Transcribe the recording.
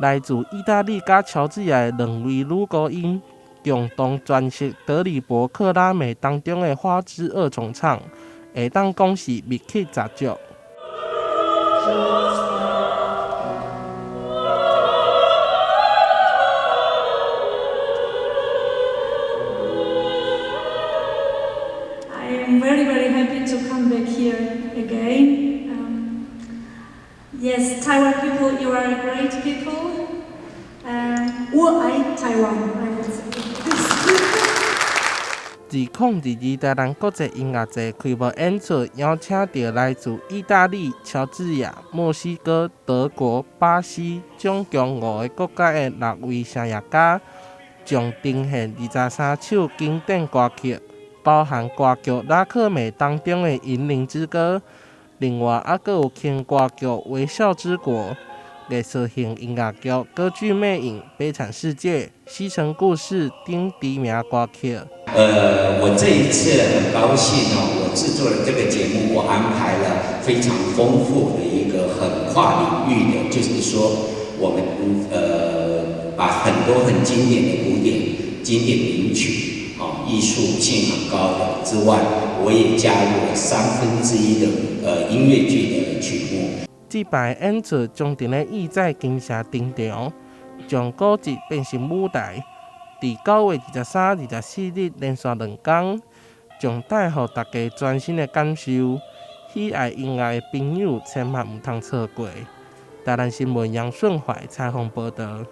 来自意大利甲乔治亚的两位女高音共同诠释德里伯克拉美当中的花之二重唱，会当讲是密集十足。I'm very happy to come back here again. Yes, Taiwan people, you are great people. 我爱台湾 I would say. 2022台南国际音乐节开幕演出，邀请到来自意大利、乔治亚、墨西哥、德国、巴西总共5个国家的6位声乐家，将呈现23首经典歌曲，包含歌剧《拉克美》当中的《银铃之歌》，另外还有轻歌剧《微笑之国》。艺术性音乐剧《歌剧魅影》《悲惨世界》《西城故事》等知名歌曲。我这一次很高兴我制作了这个节目，我安排了非常丰富的一个很跨领域的，就是说我们把很多很经典的古典、经典名曲艺术性很高的之外，我也加入了1/3的音乐剧的曲目。这摆演出将伫咧意在金城场场，将古迹变成舞台。伫9月23、24日连续2天，将带予大家全新的感受。喜爱音乐的朋友千万唔通错过。台南新闻杨顺怀采访报道。